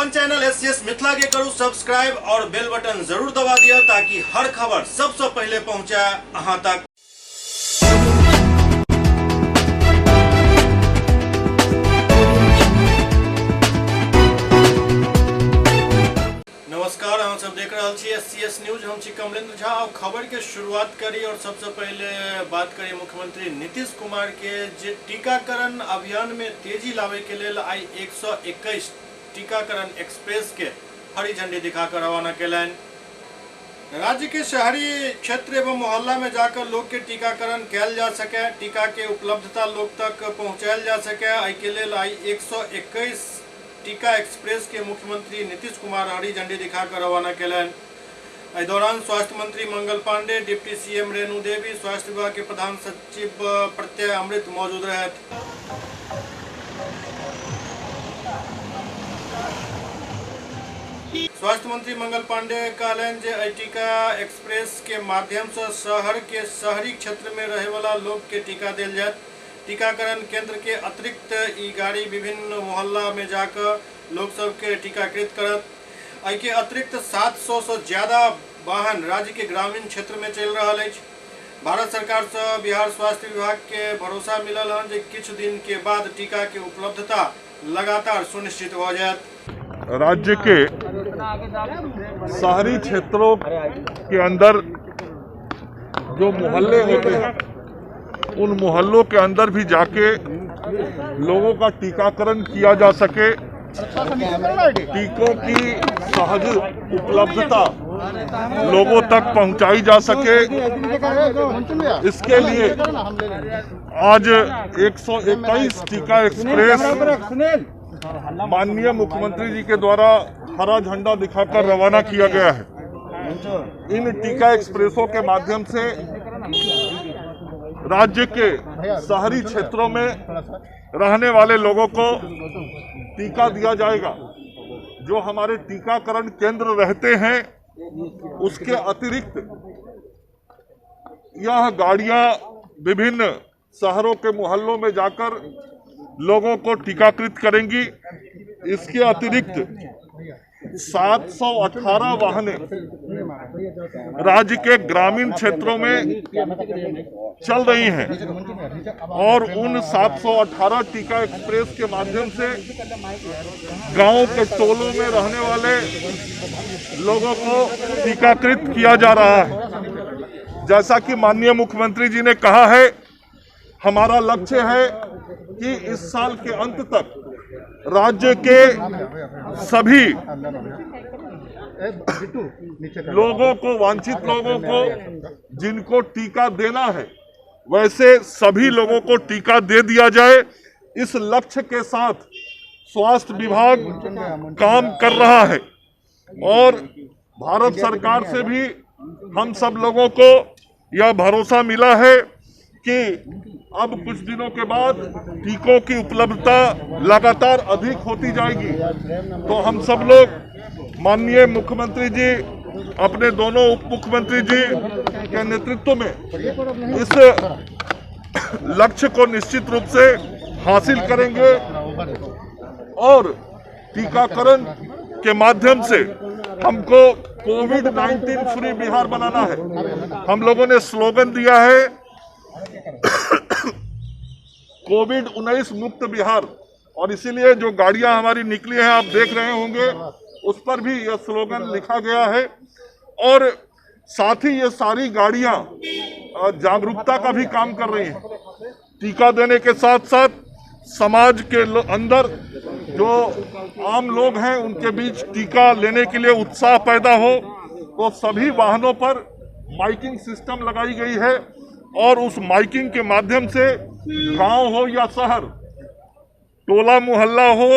अपन channel SCS Mithila के करू subscribe और बेल बटन जरूर दबा दिया ताकि हर खबर सबसे पहले पहुंचे अहां तक। नमस्कार, हम सब देख रहे छी एससीएस न्यूज। हम छी कमलेंद्र झा। और खबर के शुरुआत करी और सबसे पहले बात करी मुख्यमंत्री नीतीश कुमार के जे टीकाकरण अभियान में तेजी लावे के लेल आई 121 टीकाकरण एक्सप्रेस के हरी झंडी दिखाकर रवाना कैलन। राज्य के शहरी क्षेत्र एवं मोहल्ला में जाकर लोग के टीकाकरण कैल जा सके, टीका के उपलब्धता लोग तक पहुँचायल जा सके, आई के लेल आई 121 टीका एक्सप्रेस के मुख्यमंत्री नीतीश कुमार हरी झंडी दिखाकर रवाना कैलन। इस दौरान स्वास्थ्य मंत्री मंगल पांडे, डिप्टी सीएम रेणु देवी, स्वास्थ्य विभाग के प्रधान सचिव प्रत्यय अमृत मौजूद रहे। स्वास्थ्य मंत्री मंगल पांडे कहलन जे टीका एक्सप्रेस के माध्यम से शहर के शहरी क्षेत्र में रहे वाला लोग के टीका दिल जाए। टीकाकरण केंद्र के अतिरिक्त ई गाड़ी विभिन्न मोहल्ला में जाकर लोग सबके टीकाकृत करत। आई के अतिरिक्त 700 से ज्यादा वाहन राज्य के ग्रामीण क्षेत्र में चल रहा है। भारत सरकार से बिहार स्वास्थ्य विभाग के भरोसा मिलल है जे कुछ दिन के बाद टीका के उपलब्धता लगातार सुनिश्चित हो जाए। राज्य के शहरी क्षेत्रों के अंदर जो मोहल्ले होते हैं उन मोहल्लों के अंदर भी जाके लोगों का टीकाकरण किया जा सके, टीकों की सहज उपलब्धता लोगों तक पहुंचाई जा सके। इसके लिए आज 121 टीका एक्सप्रेस माननीय मुख्यमंत्री जी के द्वारा हरा झंडा दिखाकर रवाना किया गया है। इन टीका एक्सप्रेसों के माध्यम से राज्य के शहरी क्षेत्रों में रहने वाले लोगों को टीका दिया जाएगा। जो हमारे टीकाकरण केंद्र रहते हैं उसके अतिरिक्त यह गाड़ियां विभिन्न शहरों के मोहल्लों में जाकर लोगों को टीकाकृत करेंगी। इसके अतिरिक्त 718 वाहनें राज्य के ग्रामीण क्षेत्रों में चल रही हैं और उन 718 टीका एक्सप्रेस के माध्यम से गांव के टोलों में रहने वाले लोगों को टीकाकृत किया जा रहा है। जैसा कि माननीय मुख्यमंत्री जी ने कहा है, हमारा लक्ष्य है कि इस साल के अंत तक राज्य के सभी लोगों को, वांछित लोगों को जिनको टीका देना है वैसे सभी लोगों को टीका दे दिया जाए। इस लक्ष्य के साथ स्वास्थ्य विभाग काम कर रहा है और भारत सरकार से भी हम सब लोगों को यह भरोसा मिला है कि अब कुछ दिनों के बाद टीकों की उपलब्धता लगातार अधिक होती जाएगी। तो हम सब लोग माननीय मुख्यमंत्री जी, अपने दोनों उप मुख्यमंत्री जी के नेतृत्व में इस लक्ष्य को निश्चित रूप से हासिल करेंगे और टीकाकरण के माध्यम से हमको कोविड-19 फ्री बिहार बनाना है। हम लोगों ने स्लोगन दिया है कोविड-19 मुक्त बिहार, और इसीलिए जो गाड़ियां हमारी निकली हैं आप देख रहे होंगे उस पर भी यह स्लोगन लिखा गया है। और साथ ही ये सारी गाड़ियां जागरूकता का भी काम कर रही हैं। टीका देने के साथ साथ समाज के अंदर जो आम लोग हैं उनके बीच टीका लेने के लिए उत्साह पैदा हो, तो सभी वाहनों पर माइकिंग सिस्टम लगाई गई है और उस माइकिंग के माध्यम से गांव हो या शहर, टोला मोहल्ला हो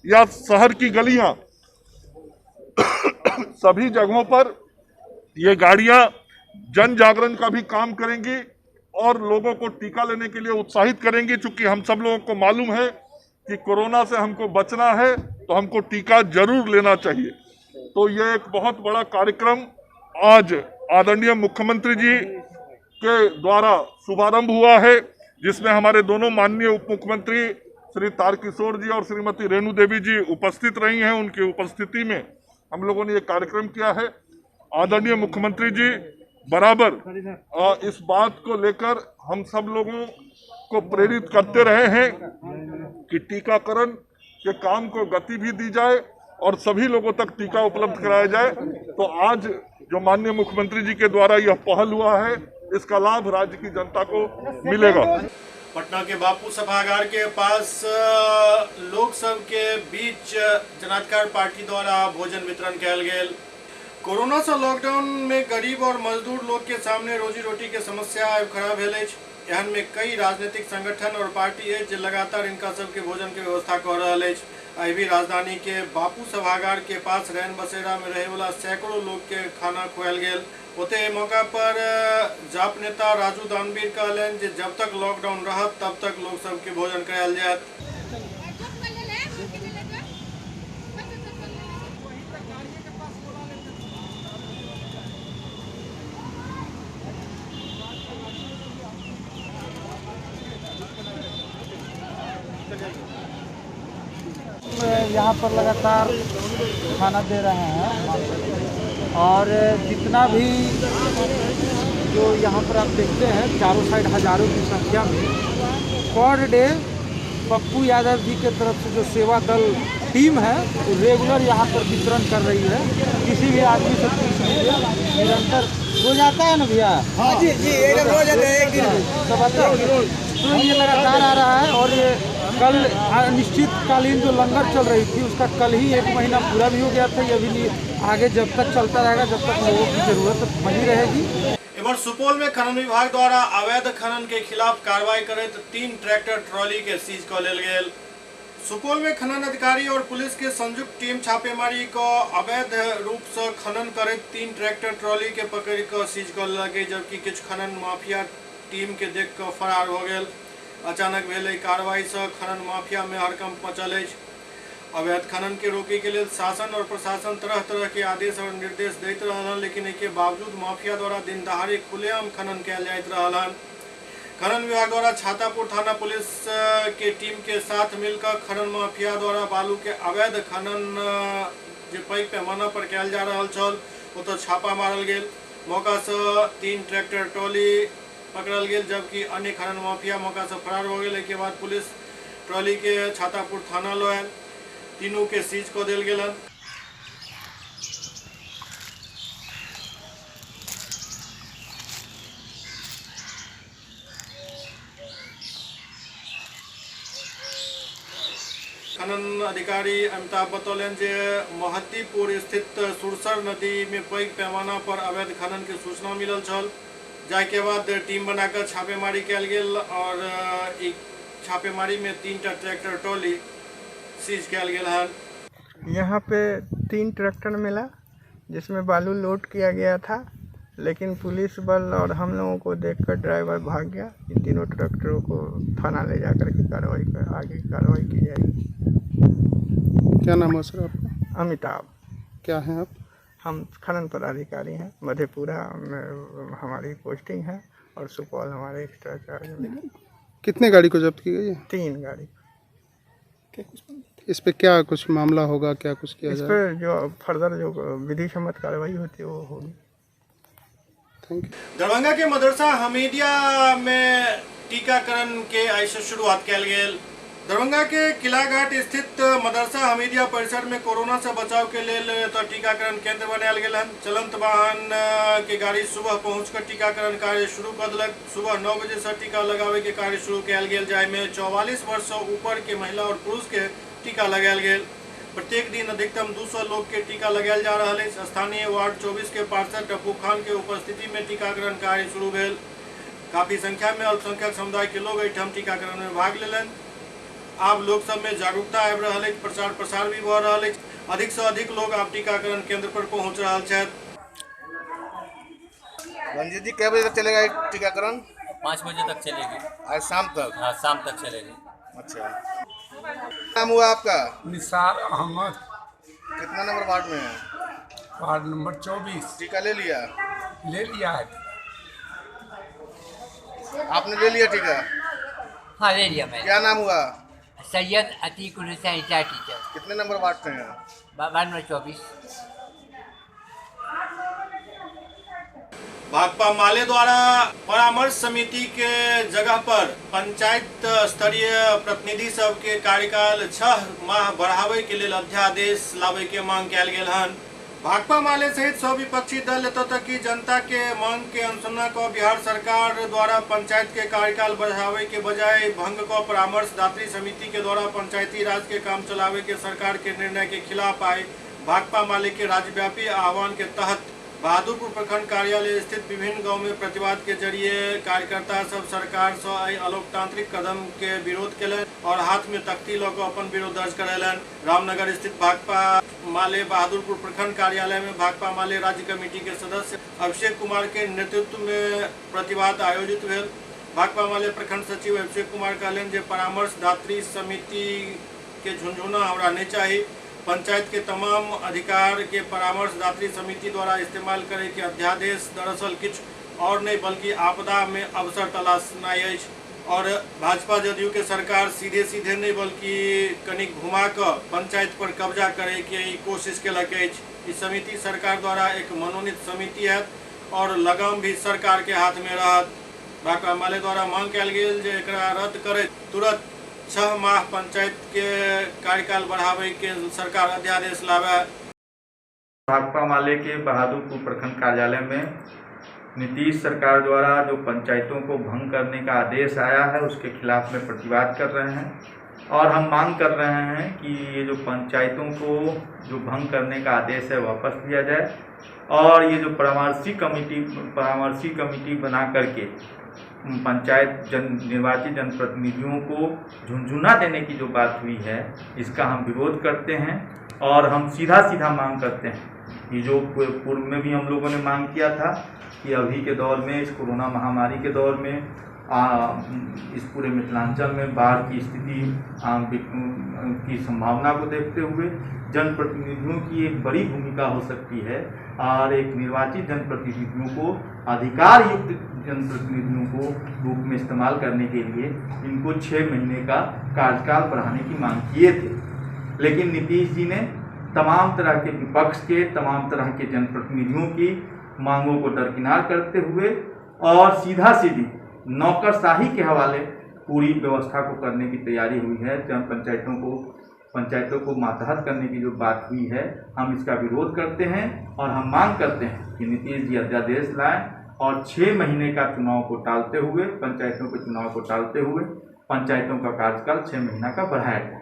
या शहर की गलियां, सभी जगहों पर ये गाड़ियां जन जागरण का भी काम करेंगी और लोगों को टीका लेने के लिए उत्साहित करेंगी। चूंकि हम सब लोगों को मालूम है कि कोरोना से हमको बचना है तो हमको टीका जरूर लेना चाहिए। तो ये एक बहुत बड़ा कार्यक्रम आज आदरणीय मुख्यमंत्री जी के द्वारा शुभारंभ हुआ है, जिसमें हमारे दोनों माननीय उप मुख्यमंत्री श्री तारकिशोर जी और श्रीमती रेणु देवी जी उपस्थित रही हैं। उनकी उपस्थिति में हम लोगों ने ये कार्यक्रम किया है। आदरणीय मुख्यमंत्री जी बराबर इस बात को लेकर हम सब लोगों को प्रेरित करते रहे हैं कि टीकाकरण के काम को गति भी दी जाए और सभी लोगों तक टीका उपलब्ध कराया जाए। तो आज जो माननीय मुख्यमंत्री जी के द्वारा यह पहल हुआ है, इसका लाभ राज्य की जनता को मिलेगा। पटना के बापू सभागार के पास लोग सब के बीच जनाधिकार पार्टी द्वारा भोजन वितरण कयल गेल। कोरोना से लॉकडाउन में गरीब और मजदूर लोग के सामने रोजी रोटी के समस्या खड़ा भेल अछि। एहन में कई राजनीतिक संगठन और पार्टी है जो लगातार इनका सबके भोजन के व्यवस्था कर रहा है। अभी भी राजधानी के बापू सभागार के पास रैन बसेरा में रहे वाला सैकड़ों लोग के खाना खुआल गेल। ओते मौका पर जाप नेता राजू दानवीर कहलन जे जब तक लॉकडाउन रहत तब तक लोग सबके भोजन करायल जायत। यहाँ पर लगातार खाना दे रहे हैं और जितना भी जो यहाँ पर आप देखते हैं चारों साइड हजारों की संख्या में पर डे पप्पू यादव जी के तरफ से जो सेवा दल टीम है रेगुलर यहाँ पर वितरण कर रही है। किसी भी आदमी से पूछ लीजिए, निरंतर रोज आता है ना भैया? हाँ जी जी, रोज एक दिन सब आता है। तो ये लगातार आ रहा है और ये कल अनिश्चितकालीन जो लंगर चल रही थी उसका कल ही 1 महीना पूरा भी हो गया था। ये भी आगे जब तक चलता रहेगा, जब तक लोगों की जरूरत बनी रहेगी। इधर सुपौल में खनन विभाग द्वारा अवैध खनन के खिलाफ कार्रवाई करत 3 ट्रैक्टर ट्रॉली के सीज क लेल गेल। सुपौल में खनन अधिकारी और पुलिस के संयुक्त टीम छापेमारी को अवैध रूप से खनन करत 3 ट्रैक्टर ट्रॉली के पकड़ कर सीज कर लगे, जबकि कुछ खनन माफिया टीम के देख कर फरार हो गए। अचानक भेल कार्रवाई से खनन माफिया में हड़कंप मचल अछि। अवैध खनन के रोके के लिए शासन और प्रशासन तरह तरह के आदेश और निर्देश दैत रहल, लेकिन इसके बावजूद माफिया द्वारा दिन दहाड़े खुलेआम खनन कयल जाइत रहल। खनन विभाग द्वारा छातापुर थाना पुलिस के टीम के साथ मिलकर खनन माफिया द्वारा बालू के अवैध खनन जो पैघ पैमाना पर कयल जा रहल छल ओतऽ छापा मारल गेल। मौका से 3 ट्रैक्टर ट्रॉली पकड़ल गेल, जबकि अन्य खनन माफिया मौका से फरार हो गए। के बाद पुलिस ट्रॉली के छातापुर थाना लो आयल, तीनों के सीज को देल गेलन। खनन अधिकारी अमिताभ बतौलन जे महतीपुर स्थित सुरसर नदी में पैघ पैमाना पर अवैध खनन के सूचना मिलल छल, जाय के बाद टीम बनाकर छापेमारी कयल गेल और छापेमारी में 3 ट्रैक्टर ट्रॉली सीज किया गया है। यहाँ पे 3 ट्रैक्टर मिला जिसमें बालू लोड किया गया था, लेकिन पुलिस बल और हम लोगों को देखकर ड्राइवर भाग गया। इन तीनों ट्रैक्टरों को थाना ले जाकर के आगे की कार्रवाई की जाएगी। क्या नाम है सर आपका? अमिताभ। क्या हैं आप? हम खनन पदाधिकारी हैं। मधेपुरा में हमारी पोस्टिंग है और सुपौल हमारे एक्स्ट्रा चार्ज में। कितने गाड़ी को जब्त की गई है? 3 गाड़ी। इस पे क्या कुछ मामला होगा, क्या कुछ किया इस जाए? पर जो फर्दर जो विधि सम्मत कार्रवाई होती है वो होगी। Thank you. दरभंगा के मदरसा हमीदिया में टीकाकरण के आज से शुरुआत कयल गेल। दरभंगा के किलाघाट स्थित मदरसा हमीदिया परिसर में कोरोना से बचाव के लिए तो टीकाकरण केंद्र बनायल गेल हन। चलंत वाहन के गाड़ी सुबह पहुंचकर टीकाकरण कार्य शुरू कर दिलक। सुबह 9 बजे से टीका लगावे के कार्य शुरू कयल गेल, जाय में 44 वर्ष से ऊपर के महिला और पुरुष के टीका लगायल गेल। प्रत्येक दिन अधिकतम 200 लोग के टीका लगायल जा रहा है। स्थानीय वार्ड 24 के पार्षद टप्पू खान के उपस्थिति में टीकाकरण कार्य शुरू भेल। काफी संख्या में अल्पसंख्यक समुदाय के लोग एहिठाम टीकाकरण में भाग लेलन। आब लोग सब में जागरूकता आबि रहल अछि, प्रचार प्रसार भी भऽ रहल अछि। अधिक से अधिक लोग आब टीकाकरण केंद्र पर पहुंच रहल छथि। रंजीत जी, कै बजे तक चलेगा टीकाकरण? 5 बजे तक चलेगी। आज शाम तक? हाँ, शाम तक चलेगी। अच्छा, नाम हुआ आपका? निसार अहमद। कितना नंबर वार्ड में है? Ward number 24। टीका ले लिया? ले लिया है। आपने ले लिया टीका? हाँ, ले लिया मैंने। क्या नाम हुआ? सैयद अतीक हुसैन इंचार्ज टीचर कितने नंबर वार्ड में हैं आप? Ward number 24। भाकपा माले द्वारा परामर्श समिति के जगह पर पंचायत स्तरीय प्रतिनिधि सब के कार्यकाल 6 माह बढ़ावे के लिए अध्यादेश लावे के मांग कल गेल हन। भाकपा माले सहित सब विपक्षी दल एतऽ तक कि जनता के मांग के अनुसंधान को बिहार सरकार द्वारा पंचायत के कार्यकाल बढ़ावे के बजाय भंग को परामर्शदात्री समिति के द्वारा पंचायती राज के काम चलावे के सरकार के निर्णय के खिलाफ आए। भाकपा माले के राज्यव्यापी आह्वान के तहत बहादुरपुर प्रखंड कार्यालय स्थित विभिन्न गांव में प्रतिवाद के जरिए कार्यकर्ता सब सरकार से अलोकतांत्रिक कदम के विरोध केलन और हाथ में तख्ती लऽ अपन विरोध दर्ज करेलन। रामनगर स्थित भाकपा माले बहादुरपुर प्रखंड कार्यालय में भाकपा माले राज्य कमेटी के सदस्य अभिषेक कुमार के नेतृत्व में प्रतिवाद आयोजित भेल। भाकपा माले प्रखंड सचिव अभिषेक कुमार कहलन जे परामर्शदात्री समिति के झुनझुना हमरा नहीं चाहिए। पंचायत के तमाम अधिकार के परामर्शदात्री समिति द्वारा इस्तेमाल करे के अध्यादेश दरअसल किछ और नहीं बल्कि आपदा में अवसर तलाशनाई है और भाजपा जदयू के सरकार सीधे सीधे नहीं बल्कि कनिक घुमा कर पंचायत पर कब्जा करे के कोशिश केलक है। इस समिति सरकार द्वारा एक मनोनीत समिति है और लगाम भी सरकार के हाथ में रहत। भाकपा माले द्वारा मांग कल गेल जे एकरा रद्द करे तुरंत 6 माह पंचायत के कार्यकाल बढ़ावे के सरकार अध्यादेश लावे। भाकपा माले के बहादुरपुर प्रखंड कार्यालय में नीतीश सरकार द्वारा जो पंचायतों को भंग करने का आदेश आया है उसके खिलाफ में प्रतिवाद कर रहे हैं और हम मांग कर रहे हैं कि ये जो पंचायतों को जो भंग करने का आदेश है वापस लिया जाए और ये जो परामर्शी कमेटी बना करके पंचायत निर्वाचित जनप्रतिनिधियों को झुनझुना देने की जो बात हुई है इसका हम विरोध करते हैं और हम सीधा मांग करते हैं कि जो पूर्व में भी हम लोगों ने मांग किया था कि अभी के दौर में इस कोरोना महामारी के दौर में इस पूरे मिथिलांचल में बाढ़ की स्थिति की संभावना को देखते हुए जनप्रतिनिधियों की एक बड़ी भूमिका हो सकती है और एक निर्वाचित जनप्रतिनिधियों को अधिकार युक्त जनप्रतिनिधियों को रूप में इस्तेमाल करने के लिए इनको 6 महीने का कार्यकाल बढ़ाने की मांग किए थे। लेकिन नीतीश जी ने तमाम तरह के विपक्ष के तमाम तरह के जनप्रतिनिधियों की मांगों को दरकिनार करते हुए और सीधी नौकरशाही के हवाले पूरी व्यवस्था को करने की तैयारी हुई है। पंचायतों को मातहत करने की जो बात हुई है हम इसका विरोध करते हैं और हम मांग करते हैं कि नीतीश जी अध्यादेश लाएं और 6 महीने का चुनाव को टालते हुए पंचायतों के चुनाव को टालते हुए पंचायतों का कार्यकाल 6 महीना का बढ़ाया जाए।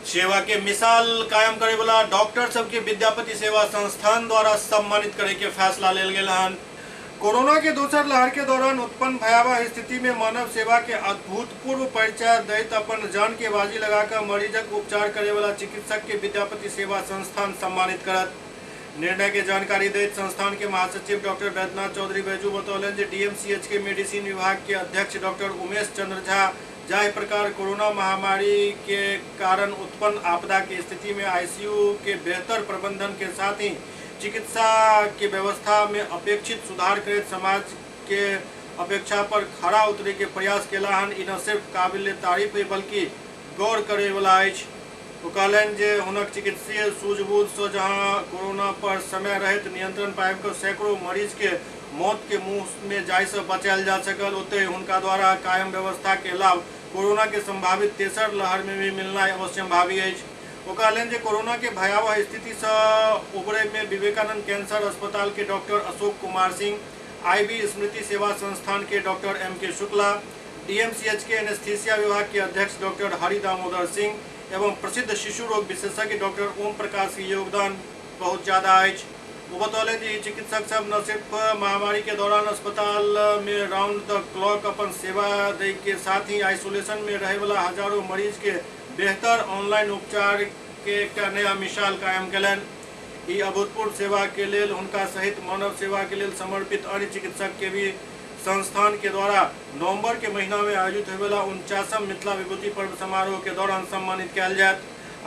सेवा के मिसाल कायम करे वाला डॉक्टर सबके विद्यापति सेवा संस्थान द्वारा सम्मानित करे के फैसला लेल गेल हन। कोरोना के दूसर लहर के दौरान उत्पन्न भयावह स्थिति में मानव सेवा के अभूतपूर्व परिचय दैत अपन जान के बाजी लगाकर मरीजक उपचार करे वाला चिकित्सक के विद्यापति सेवा संस्थान सम्मानित करत। निर्णय के जानकारी दैत संस्थान के महासचिव डॉक्टर वैद्यनाथ चौधरी बैजू बतौलन जे डीएमसीएच के मेडिसिन विभाग के अध्यक्ष डॉक्टर उमेश चंद्र झा जाहि प्रकार कोरोना महामारी के कारण उत्पन्न आपदा की स्थिति में आईसीयू के बेहतर प्रबंधन के साथ ही चिकित्सा की व्यवस्था में अपेक्षित सुधार कर समाज के अपेक्षा पर खड़ा उतरे के प्रयास केला हन। इ न सिर्फ काबिल तारीफ है बल्कि गौर करे वाला अछि। वो कहलन जे हुनक चिकित्सीय सूझबूझ से जहां कोरोना पर समय रहित नियंत्रण पाबि कऽ सैकड़ों मरीज के मौत के मुंह में जाय से बचायल जा सकल, ओते हुनका द्वारा कायम व्यवस्था के लाभ कोरोना के संभावित तेसर लहर में भी मिलना अवश्यंभावी अछि। वो कहलन जे कोरोना के भयावह स्थिति से उबरे में विवेकानंद कैंसर अस्पताल के डॉक्टर अशोक कुमार सिंह, आईबी स्मृति सेवा संस्थान के डॉक्टर एम.के. शुक्ला, डीएमसीएच के एनेस्थीसिया विभाग के अध्यक्ष डॉक्टर हरि दामोदर सिंह एवं प्रसिद्ध शिशु रोग विशेषज्ञ डॉक्टर ओम प्रकाश की योगदान बहुत ज्यादा अछि। वो बतौले कि चिकित्सक सब न सिर्फ महामारी के दौरान अस्पताल में राउंड द क्लॉक अपन सेवा दे के साथ ही आइसोलेशन में रहे वाला हजारों मरीज के बेहतर ऑनलाइन उपचार के एक नया मिसाल कायम कलन। ई अभूतपूर्व सेवा के लिए उनका सहित मानव सेवा के लिए समर्पित अन्य चिकित्सक के भी संस्थान के द्वारा नवंबर के महीना में आयोजित होने वाला 49वां मिथिला विभूति पर्व समारोह के दौरान सम्मानित किया जाए।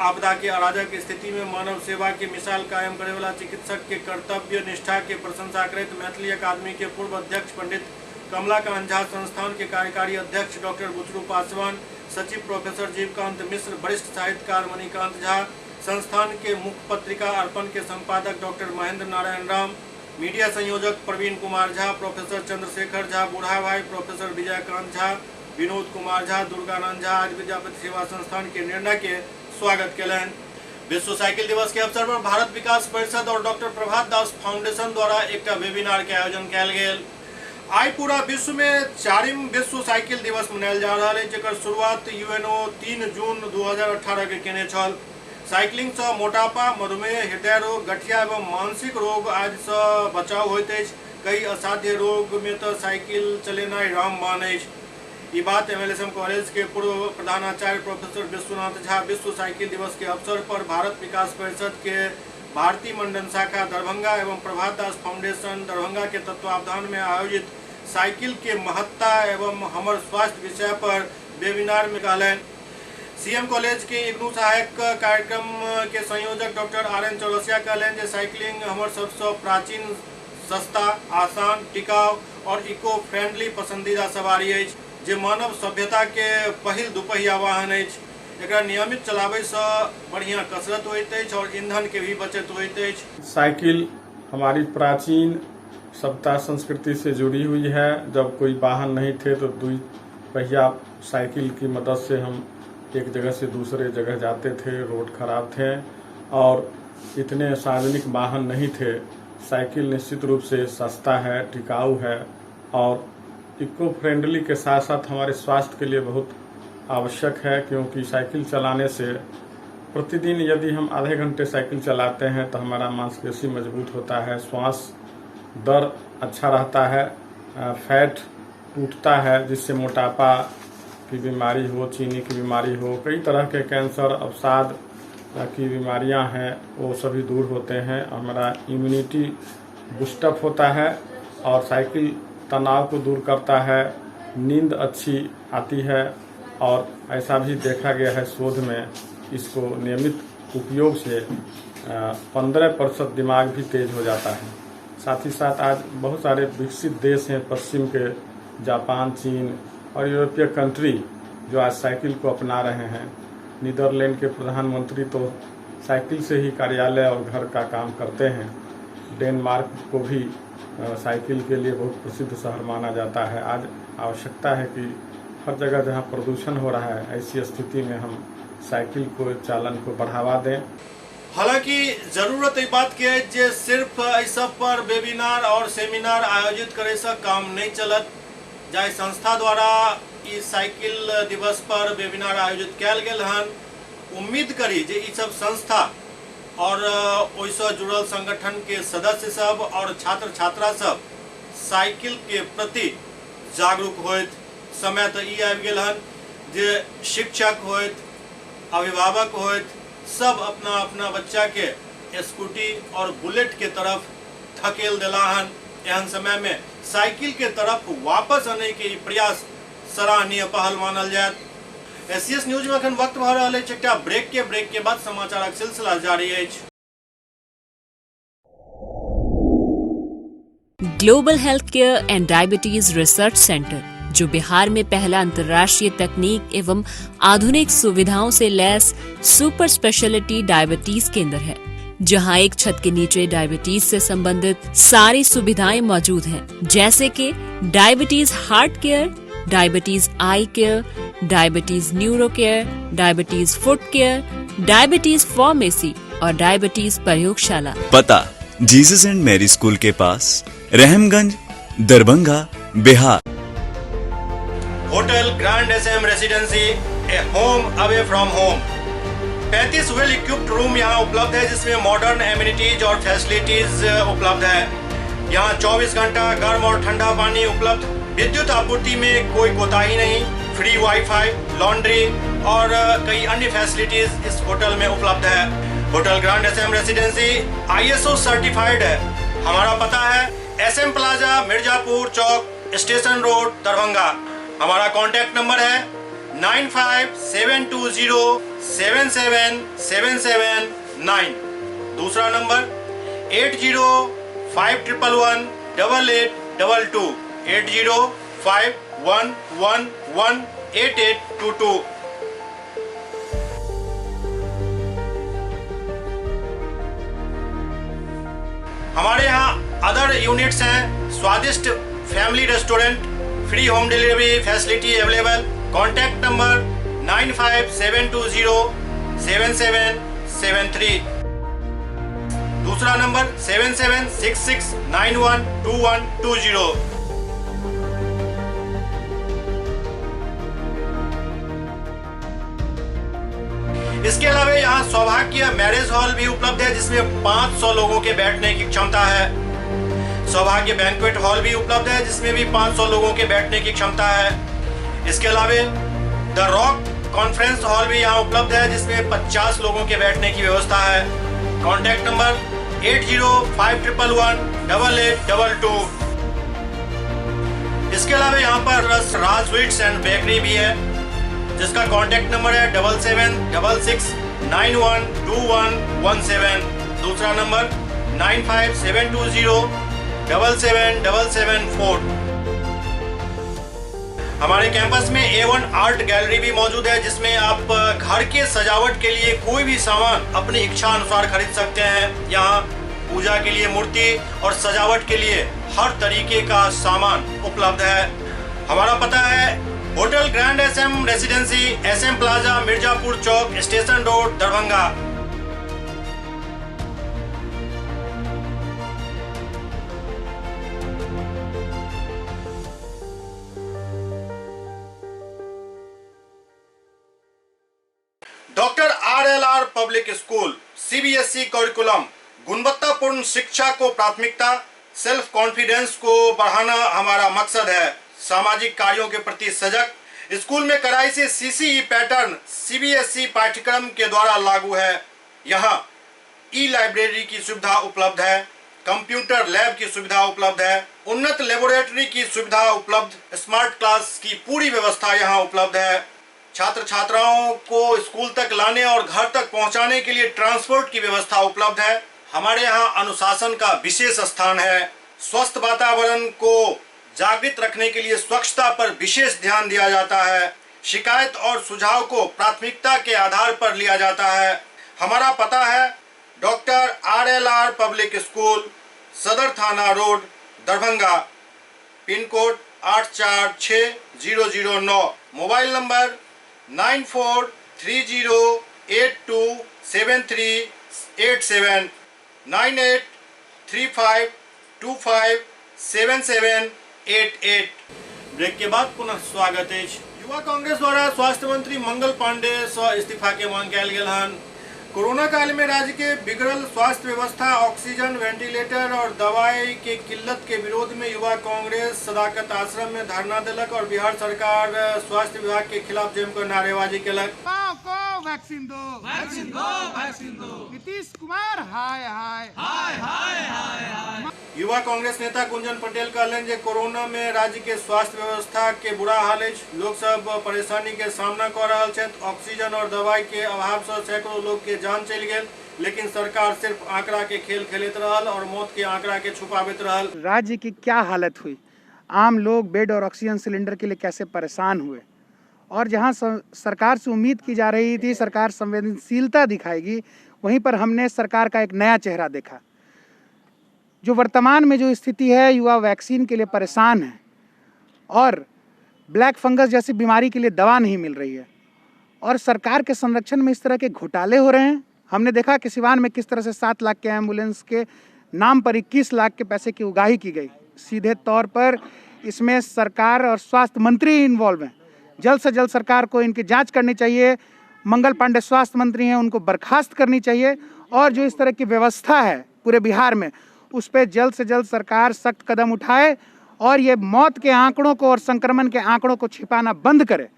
आपदा के अराजक स्थिति में मानव सेवा की मिसाल कायम करे वाला चिकित्सक के कर्तव्य निष्ठा के प्रशंसा करते मैथिली अकादमी के पूर्व अध्यक्ष पंडित कमलाकांत झा, संस्थान के कार्यकारी अध्यक्ष डॉक्टर बुचरू पासवान, सचिव प्रोफेसर जीवकांत मिश्र, वरिष्ठ साहित्यकार मणिकांत झा, संस्थान के मुख्य पत्रिका अर्पण के संपादक डॉक्टर महेंद्र नारायण राम, मीडिया संयोजक प्रवीण कुमार झा, प्रोफेसर चंद्रशेखर झा, बूढ़ा भाई प्रोफेसर विजयकांत झा, विनोद कुमार झा, दुर्गानंद झा आज विद्यापति सेवा संस्थान के निर्णय के स्वागत कयलनि। विश्व साइकिल दिवस के अवसर पर भारत विकास परिषद और डॉक्टर प्रभात दास फाउंडेशन द्वारा एक वेबिनार के आयोजन कयल गेल। आई पूरा विश्व में 4वीं विश्व साइकिल दिवस मनायल जा रहा है, जेकर शुरुआत यूएनओ 3 जून 2018 के केने छल। साइकिलिंग से मोटापा, मधुमेह, हृदय रोग, गठिया एवं मानसिक रोग आदि से बचाव होइत अछि। कई असाध्य रोग में तो साइकिल चलेनाइ रामबाण अछि। ये बात MLSM कॉलेज के पूर्व प्रधानाचार्य प्रोफेसर विश्वनाथ झा विश्व साइकिल दिवस के अवसर पर भारत विकास परिषद के भारतीय मंडन शाखा दरभंगा एवं प्रभात दास फाउंडेशन दरभंगा के तत्वावधान में आयोजित साइकिल के महत्ता एवं हमर स्वास्थ्य विषय पर वेबिनार में कहलनि। CM कॉलेज के इग्नू सहायक कार्यक्रम के संयोजक डॉक्टर RN चौरसिया कहलनि जे साइकिलिंग हमर सबसे प्राचीन, सस्ता, आसान, टिकाऊ और इको फ्रेंडली पसंदीदा सवारी अछि जे मानव सभ्यता के पहिल दुपहिया वाहन अछि। एकरा नियमित चलाबै से बढ़िया कसरत होइत अछि और ईंधन के भी बचत होइत अछि। साइकिल हमारी प्राचीन सभ्यता संस्कृति से जुड़ी हुई है। जब कोई वाहन नहीं थे तो दुई पहिया साइकिल की मदद से हम एक जगह से दूसरे जगह जाते थे। रोड खराब थे और इतने सार्वजनिक वाहन नहीं थे। साइकिल निश्चित रूप से सस्ता है, टिकाऊ है और इको फ्रेंडली के साथ साथ हमारे स्वास्थ्य के लिए बहुत आवश्यक है, क्योंकि साइकिल चलाने से प्रतिदिन यदि हम आधे घंटे साइकिल चलाते हैं तो हमारा मांसपेशी मजबूत होता है, श्वास दर अच्छा रहता है, फैट टूटता है जिससे मोटापा की बीमारी हो, चीनी की बीमारी हो, कई तरह के कैंसर, अवसाद की बीमारियां हैं वो सभी दूर होते हैं। हमारा इम्यूनिटी बूस्टअप होता है और साइकिल तनाव को दूर करता है, नींद अच्छी आती है और ऐसा भी देखा गया है शोध में इसको नियमित उपयोग से 15% दिमाग भी तेज हो जाता है। साथ ही साथ आज बहुत सारे विकसित देश हैं पश्चिम के, जापान, चीन और यूरोपीय कंट्री जो आज साइकिल को अपना रहे हैं। नीदरलैंड के प्रधानमंत्री तो साइकिल से ही कार्यालय और घर का काम करते हैं। डेनमार्क को भी साइकिल के लिए बहुत प्रसिद्ध शहर माना जाता है। आज आवश्यकता है कि हर जगह जहां प्रदूषण हो रहा है ऐसी स्थिति में हम साइकिल को चालन को बढ़ावा दें। हालांकि जरूरत इस बात के जे सिर्फ इस सब पर वेबिनार और सेमिनार आयोजित करे से काम नहीं चलत। जाय संस्था द्वारा इस साइकिल दिवस पर वेबिनार आयोजित कयल गेल हन, उम्मीद करी जे ई सब संस्था और ओइसे जुड़ल संगठन के सदस्य सब और छात्र छात्रा सब साइकिल के प्रति जागरूक होइत। समय तो ई आबि गेल हन जे शिक्षक होइत, अभिभावक होइत, सब अपना अपना बच्चा के स्कूटी और बुलेट के तरफ धकेल देला हन। एहन समय में साइकिल के तरफ वापस आने के प्रयास सराहनीय पहल मानल जायत। SCS न्यूज में अखन वक्त भऽ रहल अछि एकटा ब्रेक के बाद समाचारक सिलसिला जारी अछि। Global health care and diabetes research centre, जो बिहार में पहला अंतर्राष्ट्रीय तकनीक एवं आधुनिक सुविधाओं से लैस सुपर स्पेशलिटी डायबिटीज केंद्र है, जहां एक छत के नीचे डायबिटीज से संबंधित सारी सुविधाएं मौजूद हैं, जैसे कि diabetes heart care, diabetes eye care, diabetes neuro care, diabetes foot care, diabetes pharmacy और डायबिटीज प्रयोगशाला। पता जीसस एंड मैरी स्कूल के पास, Rahamganj, Darbhanga, Bihar. Hotel Grand SM Residency, a home away from home. 35 well equipped room यहाँ उपलब्ध है, जिसमें modern amenities और फैसिलिटीज उपलब्ध है। यहाँ 24 घंटा गर्म और ठंडा पानी उपलब्ध। विद्युत आपूर्ति में कोई कोताही नहीं। फ्री वाईफाई, लॉन्ड्री और कई अन्य फैसिलिटीज इस होटल में उपलब्ध है। Hotel Grand SM residency ISO certified है। हमारा पता है SM Plaza, Mirzapur Chowk, Station Road, Darbhanga. हमारा कॉन्टैक्ट नंबर है 9572077779। दूसरा नंबर 8051118822, 8051118822। अदर यूनिट्स हैं स्वादिष्ट family restaurant, free home delivery facility available. Contact number 9572077773। दूसरा नंबर 7766912120। इसके अलावा यहाँ सौभाग्य मैरिज हॉल भी उपलब्ध है जिसमें 500 लोगों के बैठने की क्षमता है। सौभाग्य बैंक्वेट हॉल भी उपलब्ध है जिसमें भी 500 लोगों के बैठने की क्षमता है। इसके अलावा द रॉक कॉन्फ्रेंस हॉल भी यहाँ उपलब्ध है जिसमें 50 लोगों के बैठने की व्यवस्था है। Contact number 8051118822। इसके अलावा यहाँ पर राज स्वीट्स एंड बेकरी भी है जिसका कॉन्टैक्ट नंबर है 7766912117। दूसरा नंबर 9572077774। हमारे कैंपस में A1 आर्ट गैलरी भी मौजूद है जिसमें आप घर के सजावट के लिए कोई भी सामान अपनी इच्छा अनुसार खरीद सकते हैं। यहाँ पूजा के लिए मूर्ति और सजावट के लिए हर तरीके का सामान उपलब्ध है। हमारा पता है Hotel Grand SM Residency, SM Plaza, Mirzapur Chowk, Station Road, Darbhanga. Doctor RLR Public School CBSE curriculum गुणवत्तापूर्ण शिक्षा को प्राथमिकता, सेल्फ कॉन्फिडेंस को बढ़ाना हमारा मकसद है। सामाजिक कार्यों के प्रति सजग। स्कूल में कड़ाई से CCE पैटर्न CBSE पाठ्यक्रम के द्वारा लागू है। यहाँ ई-लाइब्रेरी की सुविधा उपलब्ध है, कंप्यूटर लैब की सुविधा उपलब्ध है, उन्नत लेबोरेटरी की सुविधा उपलब्ध, स्मार्ट क्लास की पूरी व्यवस्था यहाँ उपलब्ध है। छात्र छात्राओं को स्कूल तक लाने और घर तक पहुंचाने के लिए ट्रांसपोर्ट की व्यवस्था उपलब्ध है। हमारे यहाँ अनुशासन का विशेष स्थान है। स्वस्थ वातावरण को जागृत रखने के लिए स्वच्छता पर विशेष ध्यान दिया जाता है। शिकायत और सुझाव को प्राथमिकता के आधार पर लिया जाता है। हमारा पता है डॉक्टर RLR पब्लिक स्कूल, सदर थाना road, Darbhanga, pin code 846009। Mobile number 9430827387 9835257788। Break के बाद पुनः स्वागत है। युवा कांग्रेस द्वारा स्वास्थ्य मंत्री मंगल पांडे सँ इस्तीफा के मांग कयल गेल हन। कोरोना काल में राज्य के बिगड़ल स्वास्थ्य व्यवस्था, ऑक्सीजन, वेंटिलेटर और दवाई के किल्लत के विरोध में युवा कांग्रेस सदाकत आश्रम में धरना दिलक और बिहार सरकार स्वास्थ्य विभाग के खिलाफ जमकर नारेबाजी केलक। वैक्सीन दो, वैक्सीन दो, वैक्सीन दो। नीतीश कुमार हाय हाय हाय हाय हाय हाय। युवा कांग्रेस नेता कुंजन पटेल कहलन जे कोरोना में राज्य के स्वास्थ्य व्यवस्था के बुरा हाल है। लोग सब परेशानी के सामना कर रहा है। ऑक्सीजन और दवाई के अभाव से सैकड़ों लोग के जान चल गए, लेकिन सरकार सिर्फ आंकड़ा के खेल खेलत रहल और मौत के आंकड़ा के छुपावित रहल। राज्य की क्या हालत हुई, आम लोग बेड और ऑक्सीजन सिलेंडर के लिए कैसे परेशान हुए, और जहां सरकार से उम्मीद की जा रही थी सरकार संवेदनशीलता दिखाएगी, वहीं पर हमने सरकार का एक नया चेहरा देखा। जो वर्तमान में जो स्थिति है, युवा वैक्सीन के लिए परेशान है और ब्लैक फंगस जैसी बीमारी के लिए दवा नहीं मिल रही है, और सरकार के संरक्षण में इस तरह के घोटाले हो रहे हैं। हमने देखा कि सिवान में किस तरह से 7 लाख के एम्बुलेंस के नाम पर 21 लाख के पैसे की उगाही की गई। सीधे तौर पर इसमें सरकार और स्वास्थ्य मंत्री इन्वॉल्व हैं। जल्द से जल्द सरकार को इनकी जांच करनी चाहिए। मंगल पांडे स्वास्थ्य मंत्री हैं, उनको बर्खास्त करनी चाहिए, और जो इस तरह की व्यवस्था है पूरे बिहार में, उस पर जल्द से जल्द सरकार सख्त कदम उठाए और ये मौत के आंकड़ों को और संक्रमण के आंकड़ों को छिपाना बंद करे।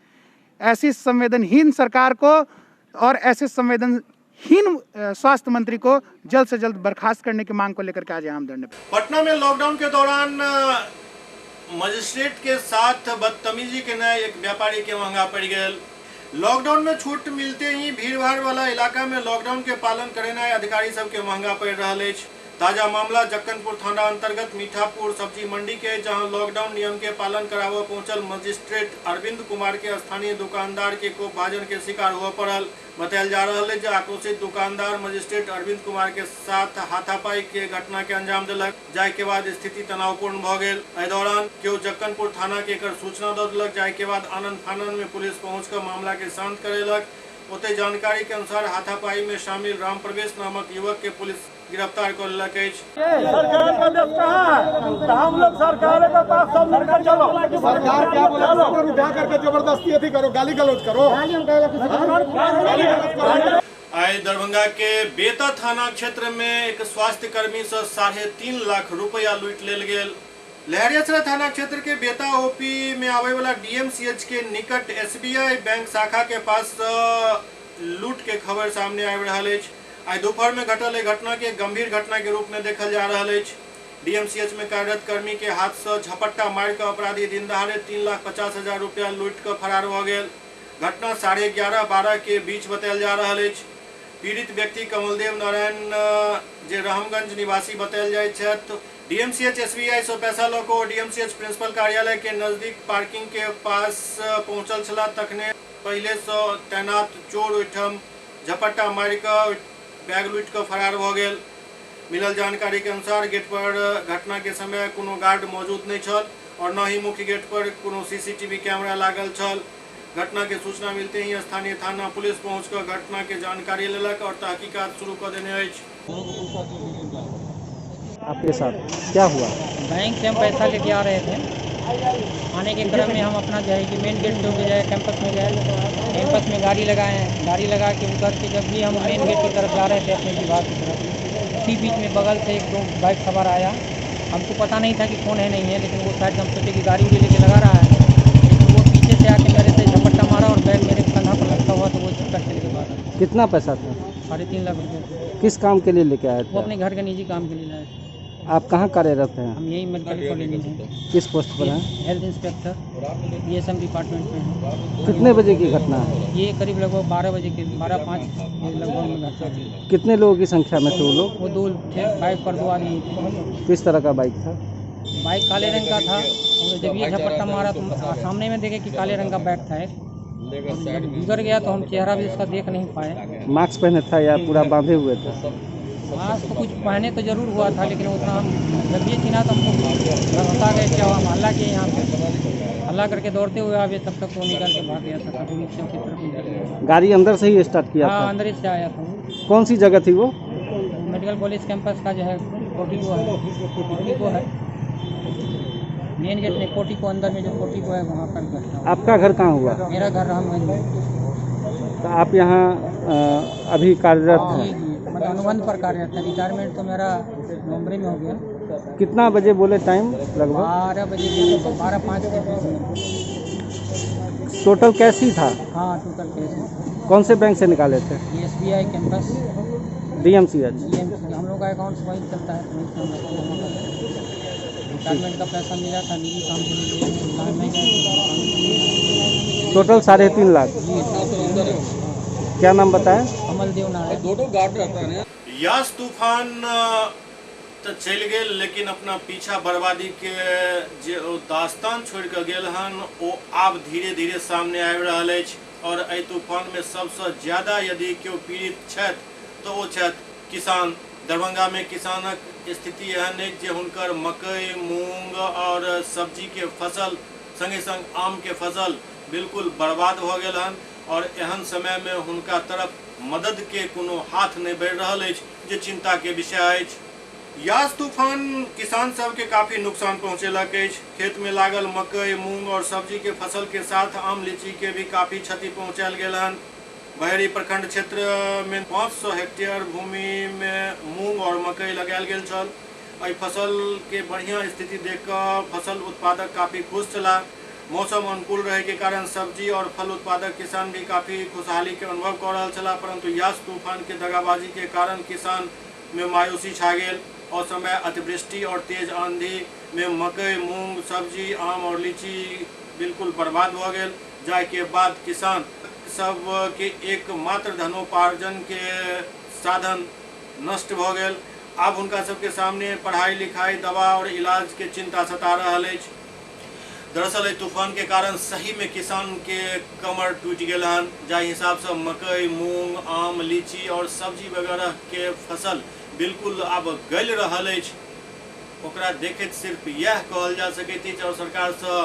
ऐसी संवेदनहीन सरकार को और ऐसे संवेदनहीन स्वास्थ्य मंत्री को जल्द से जल्द बर्खास्त करने की मांग को लेकर के आज यहाँ हम धरने। पटना में लॉकडाउन के दौरान मजिस्ट्रेट के साथ बदतमीजी के नए एक व्यापारी के महंगा पड़ गए। लॉकडाउन में छूट मिलते ही भीड़ भाड़ वाला इलाका में लॉकडाउन के पालन करना अधिकारी सबके महंगा पड़ रहा है। ताजा मामला जक्कनपुर थाना अंतर्गत मीठापुर सब्जी मंडी के, जहां लॉकडाउन नियम के पालन करावो पहुंचल मजिस्ट्रेट अरविंद कुमार के स्थानीय दुकानदार के कोप भाजन के शिकार हुआ पड़ल। बतायल जा रहा है, आक्रोशित दुकानदार मजिस्ट्रेट अरविंद कुमार के साथ हाथापाई के घटना के अंजाम दिलक, जाय के बाद स्थिति तनावपूर्ण भ गेल। एहि दौरान केओ जक्कनपुर थाना के एकर सूचना दऽ देलक, जाय के बाद आनन फानन में पुलिस पहुंच कर मामला के शांत करेलक। ओते जानकारी के अनुसार हाथापाई में शामिल राम प्रवेश नामक युवक के पुलिस गिरफ्तार कर लेलक अछि। सरकार का देश कहाँ है? हम लोग सरकार के पास सब मिलकर चलो। सरकार क्या बोले? उठा करके जबरदस्ती अथी करो, गाली गलौज करो। आई दरभंगा के बेता थाना क्षेत्र में एक स्वास्थ्य कर्मी से 3.5 लाख रुपया लूट लेल गेल। लहरियासराय थाना क्षेत्र के बेता ओपी में आवे वाला डीएमसीएच के निकट एसबीआई बैंक शाखा के पास लूट के खबर सामने आबि रहल अछि। आई दोपहर में घटल घटना के गंभीर घटना के रूप में देखल जा रहा है। डीएमसीएच में कार्यरत कर्मी के हाथ से झपट्टा मार कर अपराधी दिन दहाड़े 3,50,000 रुपया लूट कर फरार भ गेल। घटना 11:30-12 के बीच बतायल जा रहा है। पीड़ित व्यक्ति कमलदेव नारायण जे रहमगंज निवासी बतायल जाय छथि। डीएमसीएच एसबीआई से पैसा लऽ कऽ डीएमसीएच प्रिंसिपल कार्यालय के नजदीक पार्किंग के पास पहुंचल छला, तखने पहले से तैनात चोर ओहिठाम झपट्टा मारि कऽ बैग लूट कऽ फरार भ गेल। मिलल जानकारी के अनुसार गेट पर घटना के समय कोनो गार्ड मौजूद नहीं छल और न ही मुख्य गेट पर कोनो सीसीटीवी कैमरा लागल छल। घटना के सूचना मिलते ही स्थानीय थाना पुलिस पहुंचकर घटना के जानकारी लेलक और तहकीकात शुरू कर देने अछि। आपके साथ क्या हुआ? बैंक से हम पैसा लेके आ रहे थे। आने के क्रम में हम अपना जो है कि मेन गेट से होकर जाए कैंपस में गए। कैंपस में गाड़ी लगाए हैं। गाड़ी लगा के उतर के जब भी हम मेन गेट की तरफ जा रहे थे अपने विभाग की तरफ, उसी बीच में बगल से 1-2 बाइक सवार आया। हमको पता नहीं था कि कौन है नहीं है, लेकिन वो साइड हम सोचे कि गाड़ी उड़ी लेके लगा रहा है, लेकिन वो पीछे से आके मेरे से झपट्टा मारा और बैग मेरे कंधा पर लगता हुआ तो वो चक्कर चले के बाद। कितना पैसा था? 3.5 लाख रुपये। किस काम के लिए लेके आए वो थे? अपने घर के निजी काम के लिए लाए थे। आप कहाँ कार्यरत हैं? हम यही मेडिकल कॉलेज में हैं। किस पोस्ट पर हैं? हेल्थ इंस्पेक्टर बीएसएम डिपार्टमेंट में हैं। कितने बजे की घटना है? ये करीब लगभग 12 बजे के 12:05 लगभग में घटना थी। कितने लोगों की संख्या में थे वो लोग? वो 2 थे, बाइक पर 2 आदमी थे। किस तरह का बाइक था? बाइक काले रंग का था। और जब ये झपट्टा मारा तो सामने में देखे कि काले रंग का बैग था एक। जब गुजर गया तो हम चेहरा भी उसका देख नहीं पाए। मास्क पहने था या पूरा बांधे हुए थे? मास्क तो कुछ पहने तो जरूर हुआ था, लेकिन उतना हम जब ये चिन्हा तो हमको बता गए क्या हम हल्ला किए यहाँ पे। हल्ला करके दौड़ते हुए आए, तब तक वो निकल के भाग गया था। की तरफ निकल गया। गाड़ी अंदर से ही स्टार्ट किया था? अंदर से आया था। कौन सी जगह थी वो? मेडिकल कॉलेज कैंपस का जो है कोटिको है। मेन गेट में कोटिको अंदर में जो कोटिको है वहाँ पर घटना। आपका घर कहाँ हुआ? मेरा घर रामगंज में। तो आप यहाँ अभी कार्यरत हैं? मतलब अनुबंध पर कार्यरत है। रिटायरमेंट तो मेरा नवंबर में हो गया। कितना बजे बोले टाइम? लगभग 12 बजे के 12:05 के बीच में। टोटल कैश ही था? हाँ, टोटल कैश। कौन से बैंक से निकाले थे? SBI campus DMCH. हम लोग का अकाउंट वहीं चलता है। रिटायरमेंट का पैसा मिला था, निजी काम के लिए। टोटल 3.5 लाख। क्या नाम बताया? कमलदेव नारायण। दोनों गार्ड रहता है। यास तूफान तो चल गए, लेकिन अपना पीछा बर्बादी के जो दास्तान छोड़ कर गेल हन वो आब धीरे धीरे सामने आबि रहल अछि। और एहि तूफान में सबसे ज्यादा यदि केओ पीड़ित छथि तो वो छथि किसान। दरभंगा में किसानक स्थिति एहन अछि जे हुनकर मकई, मूंग और सब्जी के फसल संगे संग आम के फसल बिल्कुल बर्बाद हो गेल हन। और एहन समय में हुनका तरफ मदद के कोनो हाथ नहीं बढ़ि रहल अछि, जे चिंता के विषय अछि। यास तूफान किसान सब के काफी नुकसान पहुंचेलक अछि। खेत में लागल मकई, मूंग और सब्जी के फसल के साथ आम, लीची के भी काफी क्षति पहुंचायल गेल हन। बहेड़ी प्रखंड क्षेत्र में 500 हेक्टेयर भूमि में मूंग और मकई लगायल गेल छल। एहि फसल के बढ़िया स्थिति देख कर फसल उत्पादक काफी खुश छला। मौसम अनुकूल रहे के कारण सब्जी और फल उत्पादक किसान भी काफी खुशहाली के अनुभव कर रहा छला। परंतु यास तूफान के दगाबाजी के कारण किसान में मायूसी छा गेल। असमय अतिवृष्टि और तेज आंधी में मकई, मूंग, सब्जी, आम और लीची बिल्कुल बर्बाद हो गए। जाय के बाद किसान सब के एकमात्र धनोपार्जन के साधन नष्ट भ गेल। अब उनका सबके सामने पढ़ाई लिखाई दवा और इलाज के चिंता सता रहा है। दरअसल तूफान के कारण सही में किसान के कमर टूट गए हन, जा हिसाब से मकई, मूंग, आम, लीची और सब्जी वगैरह के फसल बिल्कुल अब गल रहा है। ओकरा देखैत सिर्फ यह कहल जा सकैत अछि और सरकार से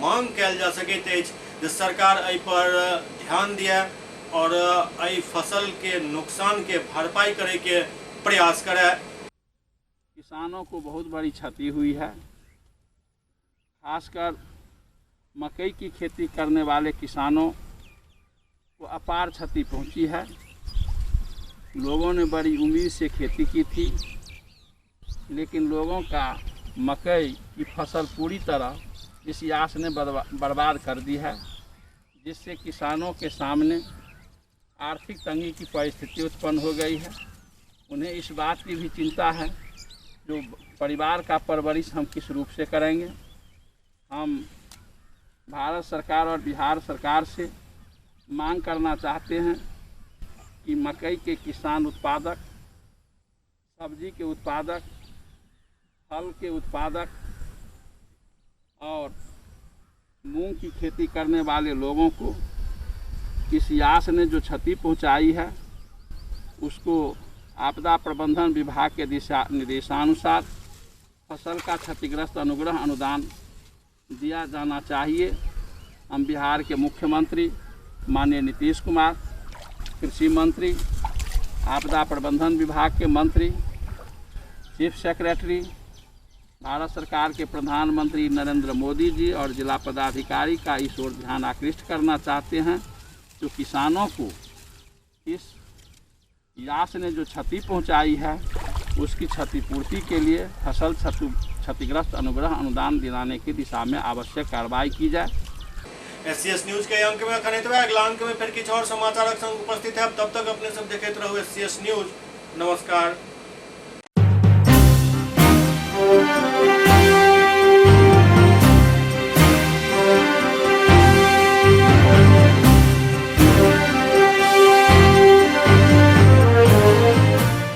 मांग कयल जा सकैत अछि जे सरकार एहि पर ध्यान दिया और एहि फसल के नुकसान के भरपाई करे के प्रयास करे। किसानों को बहुत बड़ी क्षति हुई है, खासकर मकई की खेती करने वाले किसानों को अपार क्षति पहुंची है। लोगों ने बड़ी उम्मीद से खेती की थी, लेकिन लोगों का मकई की फसल पूरी तरह इस यास ने बर्बाद कर दी है, जिससे किसानों के सामने आर्थिक तंगी की परिस्थिति उत्पन्न हो गई है। उन्हें इस बात की भी चिंता है जो परिवार का परवरिश हम किस रूप से करेंगे। हम भारत सरकार और बिहार सरकार से मांग करना चाहते हैं कि मकई के किसान उत्पादक, सब्जी के उत्पादक, फल के उत्पादक और मूंग की खेती करने वाले लोगों को इस यास ने जो क्षति पहुंचाई है उसको आपदा प्रबंधन विभाग के दिशा निर्देशानुसार फसल का क्षतिग्रस्त अनुग्रह अनुदान दिया जाना चाहिए। हम बिहार के मुख्यमंत्री माननीय नीतीश कुमार, कृषि मंत्री, आपदा प्रबंधन विभाग के मंत्री, चीफ सेक्रेटरी, भारत सरकार के प्रधानमंत्री नरेंद्र मोदी जी और जिला पदाधिकारी का इस ओर ध्यान आकृष्ट करना चाहते हैं जो किसानों को इस यास ने जो क्षति पहुंचाई है उसकी क्षतिपूर्ति के लिए फसल क्षतिग्रस्त अनुग्रह अनुदान दिलाने की दिशा में आवश्यक कार्रवाई की जाए। SCS न्यूज के अंक में अखन एतबे, अगला अंक में फिर किछु और समाचारक संग उपस्थित है। तब तक अपने सब देखते रहो SCS न्यूज। नमस्कार।